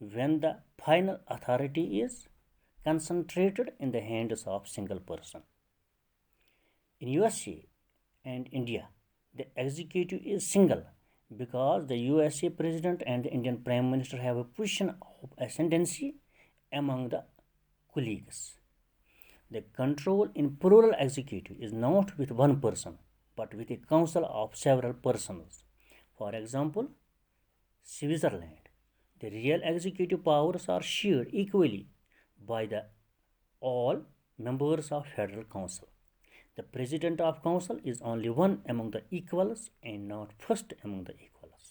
when the final authority is concentrated in the hands of single person. In USA and India, the executive is single because the USA president and the Indian prime minister have a position of ascendancy among the colleagues. The control in plural executive is not with one person but with a council of several persons. For example, Switzerland. The real executive powers are shared equally by the all members of Federal Council. The President of Council is only one among the equals and not first among the equals.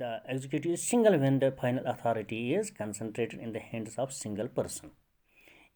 the executive is single when the final authority is concentrated in the hands of single person.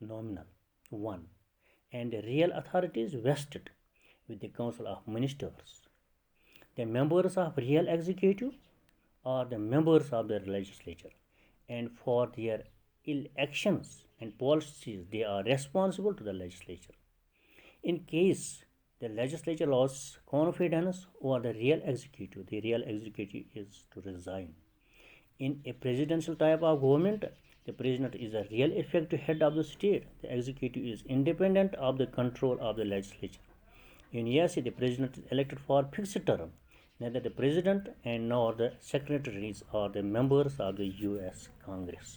nominal one and real authority is vested with the council of ministers. The members of real executive are the members of the legislature and for their elections and policies, they are responsible to the legislature. In case the legislature lost confidence over the real executive is to resign. In a presidential type of government, the president is a real effective head of the state. The executive is independent of the control of the legislature. In USA, the president is elected for fixed term. Neither the president and nor the secretaries are the members of the US Congress.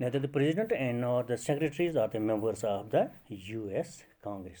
Neither the president and nor the secretaries are the members of the US Congress.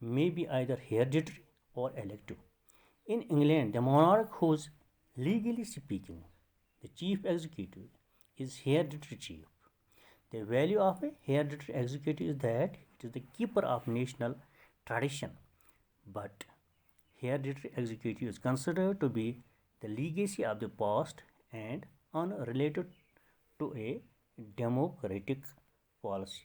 may be either hereditary or elective. In England, the monarch who is legally speaking, the chief executive is hereditary chief. The value of a hereditary executive is that it is the keeper of national tradition, but hereditary executive is considered to be the legacy of the past and unrelated to a democratic policy.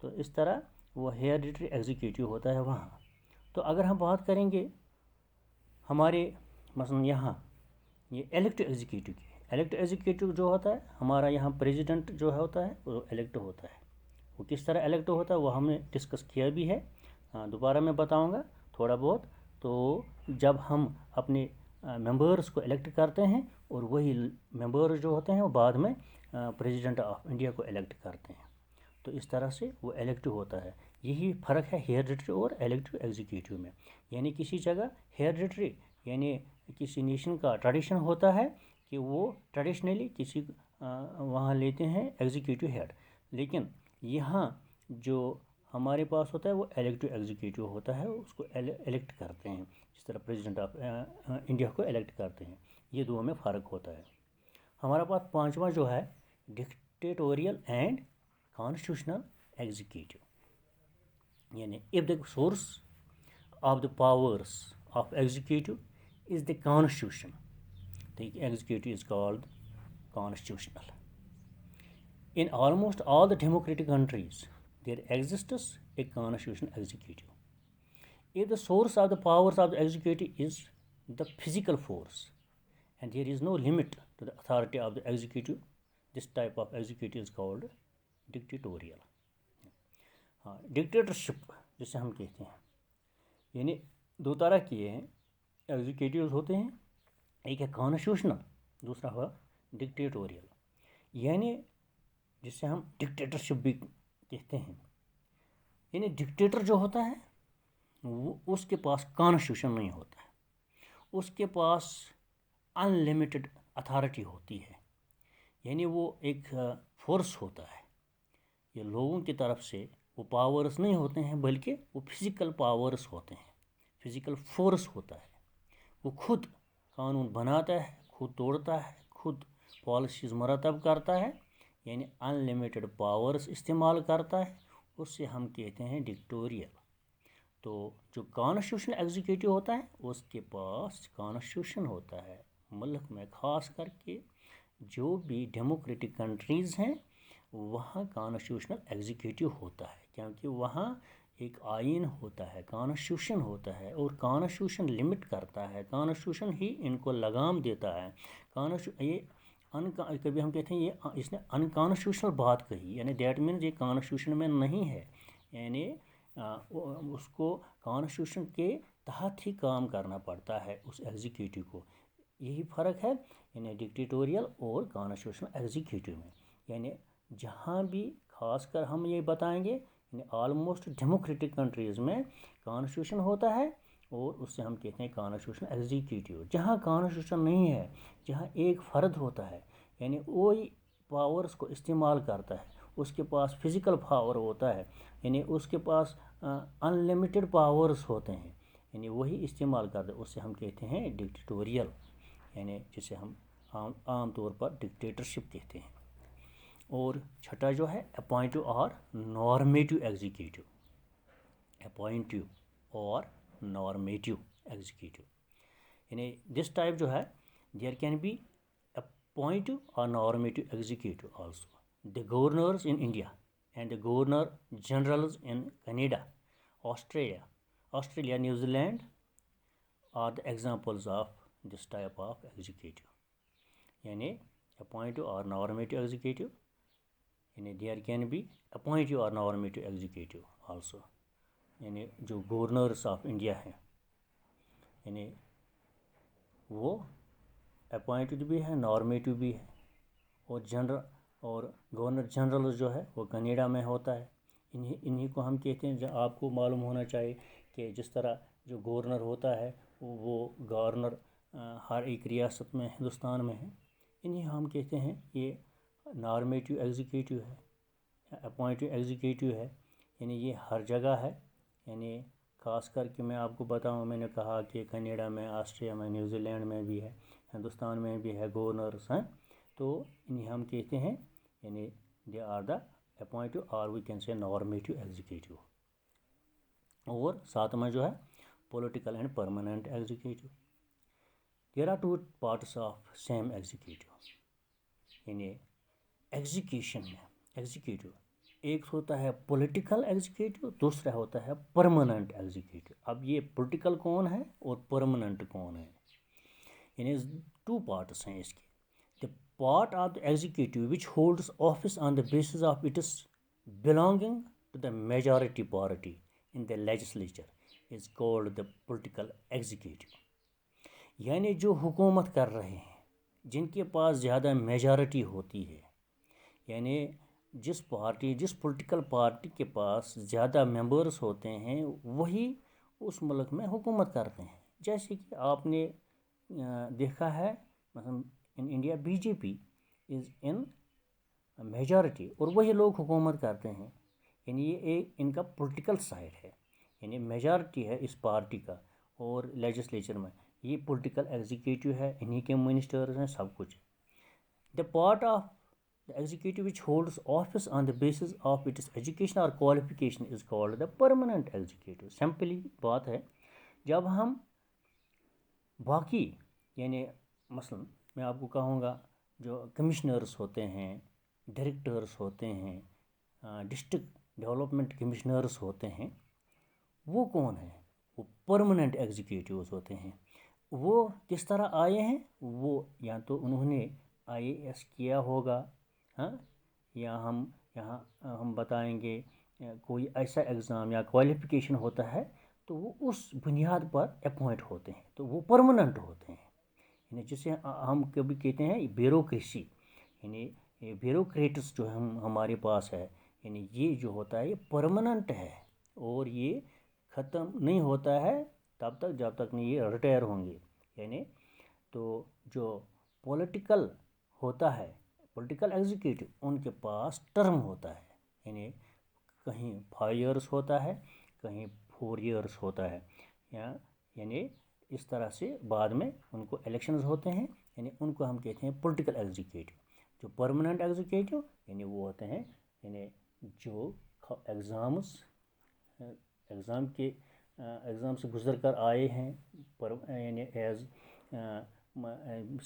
تو اس طرح وہ hereditary executive ہوتا ہے وہاں. تو اگر ہم بات کریں گے ہمارے مثلاً یہاں یہ الیکٹو ایگزیکیٹو کی، الیکٹو ایگزیکیٹو جو ہوتا ہے ہمارا یہاں پریزیڈنٹ جو ہوتا ہے وہ الیکٹ ہوتا ہے. وہ کس طرح الیکٹ ہوتا ہے وہ ہم نے ڈسکس کیا بھی ہے، دوبارہ میں بتاؤں گا تھوڑا بہت. تو جب ہم اپنے ممبرس کو الیکٹ کرتے ہیں اور وہی ممبرز جو ہوتے ہیں وہ بعد میں پریزیڈنٹ آف انڈیا کو الیکٹ کرتے ہیں، تو اس طرح سے وہ الیکٹو ہوتا ہے. یہی فرق ہے ہیریڈیٹری اور الیکٹو ایگزیکیٹو میں. یعنی کسی جگہ ہیریڈیٹری یعنی کسی نیشن کا ٹریڈیشن ہوتا ہے کہ وہ ٹریڈیشنلی کسی وہاں لیتے ہیں ایگزیکیٹو ہیڈ، لیکن یہاں جو ہمارے پاس ہوتا ہے وہ الیکٹو ایگزیکیٹو ہوتا ہے، اس کو الیکٹ کرتے ہیں جس طرح پریزیڈنٹ آف انڈیا کو الیکٹ کرتے ہیں. یہ دونوں میں فرق ہوتا ہے. ہمارا پاس پانچواں جو ہے ڈکٹیٹوریل اینڈ کانسٹیٹیوشنل ایگزیکیٹو. یعنی if the source of the powers of executive is the constitution, the executive is called constitutional. In almost all the democratic countries, there exists a constitutional executive. If the source of the powers of the executive is the physical force and there is no limit to the authority of the executive, this type of executive is called dictatorial. ہاں dictatorship جسے ہم کہتے ہیں، یعنی دو طرح کی ہیں ایگزیکیٹیوز ہوتے ہیں، ایک ہے کانسٹیٹیوشنل، دوسرا ہوا ڈکٹیٹوریل. یعنی جسے ہم ڈکٹیٹرشپ بھی کہتے ہیں. یعنی ڈکٹیٹر جو ہوتا ہے وہ اس کے پاس کانسٹیٹیوشن نہیں ہوتا ہے، اس کے پاس ان لمیٹڈ اتھارٹی ہوتی ہے. یعنی وہ ایک فورس ہوتا ہے، یہ لوگوں کی طرف سے وہ پاورز نہیں ہوتے ہیں بلکہ وہ فزیکل پاورز ہوتے ہیں، فزیکل فورس ہوتا ہے. وہ خود قانون بناتا ہے، خود توڑتا ہے، خود پالیسیز مرتب کرتا ہے، یعنی ان لمیٹڈ پاورز استعمال کرتا ہے. اس سے ہم کہتے ہیں ڈکٹوریل. تو جو کانسٹیٹیوشن ایگزیکیٹو ہوتا ہے اس کے پاس کانسٹیٹیوشن ہوتا ہے. ملک میں خاص کر کے جو بھی ڈیموکریٹک کنٹریز ہیں وہاں کانسٹیٹیوشنل ایگزیکیٹو ہوتا ہے، کیونکہ وہاں ایک آئین ہوتا ہے، کانسٹیٹیوشن ہوتا ہے، اور کانسٹیٹیوشن لمٹ کرتا ہے، کانسٹیٹیوشن ہی ان کو لگام دیتا ہے. یہ کبھی ہم کہتے ہیں یہ اس نے ان کانسٹیٹیوشنل بات کہی، یعنی دیٹ مینز یہ کانسٹیٹیوشن میں نہیں ہے، یعنی اس کو کانسٹیٹیوشن کے تحت ہی کام کرنا پڑتا ہے اس ایگزیکیٹو کو. یہی فرق ہے یعنی ڈکٹیٹوریل اور کانسٹیٹیوشنل ایگزیکیٹو میں. یعنی جہاں بھی خاص کر ہم یہ بتائیں گے یعنی آلموسٹ ڈیموکریٹک کنٹریز میں کانسٹیٹیوشن ہوتا ہے اور اس سے ہم کہتے ہیں کانسٹیٹیوشن ایگزیکیٹو. جہاں کانسٹیٹیوشن نہیں ہے، جہاں ایک فرد ہوتا ہے یعنی وہی پاورز کو استعمال کرتا ہے، اس کے پاس فزیکل پاور ہوتا ہے، یعنی اس کے پاس ان لمیٹڈ پاورز ہوتے ہیں، یعنی وہی استعمال کرتا ہے، اس سے ہم کہتے ہیں ڈکٹیٹوریل، یعنی جسے ہم عام طور پر ڈکٹیٹرشپ کہتے ہیں. اور چھٹا جو ہے اپوائنٹو اور نارمیٹو ایگزیکیٹو. اپوائنٹو اور نارمیٹو ایگزیکیٹو یعنی دس ٹائپ جو ہے دیر کین بی اپوائنٹو اور normative executive also. The governors in India and the governor generals in Canada, Australia, New Zealand are the examples of this type of executive. یعنی appointive or normative executive, یعنی there can be appointive or normative executive also. یعنی جو governors of India ہیں یعنی وہ appointed بھی ہے، normative بھی ہے، اور گورنر جنرل جو ہے وہ کینیڈا میں ہوتا ہے. انہی کو ہم کہتے ہیں. جو آپ کو معلوم ہونا چاہیے کہ جس طرح جو گورنر ہوتا ہے وہ گورنر ہر ایک ریاست میں ہندوستان میں ہے، انہی ہم کہتے ہیں یہ نارمیٹو ایگزیکیٹو ہے، اپوائنٹو ایگزیکیٹو ہے. یعنی یہ ہر جگہ ہے. یعنی خاص کر کے میں آپ کو بتاؤں، میں نے کہا کہ کینیڈا میں، آسٹریلیا میں، نیوزی لینڈ میں بھی ہے، ہندوستان میں بھی ہے گورنرس ہیں. تو انہیں ہم کہتے ہیں یعنی they are the appointive or we can say normative executive. اور ساتواں جو ہے political and permanent executive. There are two parts of same executive. یعنی ایگزیکیشن میں ایگزیکیٹو ایک ہوتا ہے پولیٹیکل ایگزیکٹو، دوسرا ہوتا ہے پرماننٹ ایگزیکٹو. اب یہ پولیٹیکل کون ہے اور پرماننٹ کون ہے، یعنی 2 پارٹس ہیں اس کے. The part of the executive which holds office on the basis of its belonging to the majority party in the legislature is called the political executive. یعنی جو حکومت کر رہے ہیں، جن کے پاس زیادہ میجارٹی ہوتی ہے، یعنی جس پولیٹیکل پارٹی کے پاس زیادہ ممبرس ہوتے ہیں وہی اس ملک میں حکومت کرتے ہیں. جیسے کہ آپ نے دیکھا ہے مثلا in India B J P is in majority اور وہی لوگ حکومت کرتے ہیں. یعنی یہ ایک ان کا پولیٹیکل سائڈ ہے، یعنی میجارٹی ہے اس پارٹی کا اور لیجسلیچر میں. یہ پولیٹیکل ایگزیکٹو ہے، انہی کے منسٹرز ہیں، سب کچھ. The part of the executive which holds office on the basis of its education or qualification is called the permanent executive. Simply بات ہے، جب ہم باقی یعنی مثلا میں آپ کو کہوں گا جو کمشنرز ہوتے ہیں، ڈائریکٹرز ہوتے ہیں، ڈسٹرکٹ ڈیولپمنٹ کمشنرز ہوتے ہیں، وہ کون ہیں؟ وہ پرماننٹ ایگزیکٹوز ہوتے ہیں. وہ کس طرح آئے ہیں؟ وہ یا تو انہوں نے IAS کیا ہوگا، ہاں، یا یہاں ہم بتائیں گے کوئی ایسا ایگزام یا کوالیفیکیشن ہوتا ہے تو وہ اس بنیاد پر اپوائنٹ ہوتے ہیں، تو وہ پرماننٹ ہوتے ہیں. یعنی جسے ہم کبھی کہتے ہیں بیوروکریسی، یعنی بیوروکریٹس جو ہمارے پاس ہے، یعنی یہ جو ہوتا ہے یہ پرماننٹ ہے اور یہ ختم نہیں ہوتا ہے تب تک جب تک نہیں یہ ریٹائر ہوں گے. یعنی تو جو پولیٹیکل ہوتا ہے، پولیٹیکل ایگزیکٹو، ان کے پاس ٹرم ہوتا ہے، یعنی کہیں 5 ایئرس ہوتا ہے، کہیں 4 ایئرس ہوتا ہے، یعنی اس طرح سے بعد میں ان کو الیکشنز ہوتے ہیں. یعنی ان کو ہم کہتے ہیں پولیٹیکل ایگزیکٹو. جو پرماننٹ ایگزیکٹو یعنی وہ ہوتے ہیں یعنی جو ایگزام سے گزر کر آئے ہیں، یعنی ایز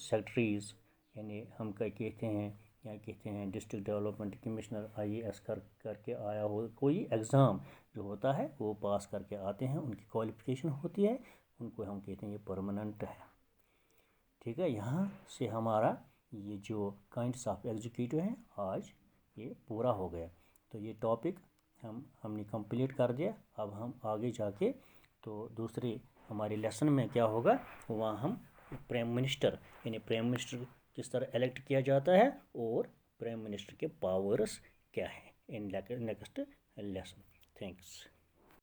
سیکٹریز، یعنی ہم کہتے ہیں یا کہتے ہیں ڈسٹرکٹ ڈیولپمنٹ کمشنر IAS کر کے آیا ہو، کوئی ایگزام جو ہوتا ہے وہ پاس کر کے آتے ہیں، ان کی کوالیفیکیشن ہوتی ہے، ان کو ہم کہتے ہیں یہ پرماننٹ ہے. ٹھیک ہے، یہاں سے ہمارا یہ جو کائنڈس آف ایگزیکٹو ہیں آج یہ پورا ہو گیا. تو یہ ٹاپک ہم نے کمپلیٹ کر دیا. اب ہم آگے جا کے تو دوسرے ہمارے لیسن میں کیا ہوگا، وہاں ہم پرائم منسٹر یعنی پرائم منسٹر کس طرح الیکٹ کیا جاتا ہے اور پرائم منسٹر کے پاورز کیا ہیں ان نیکسٹ لیسن. تھینکس.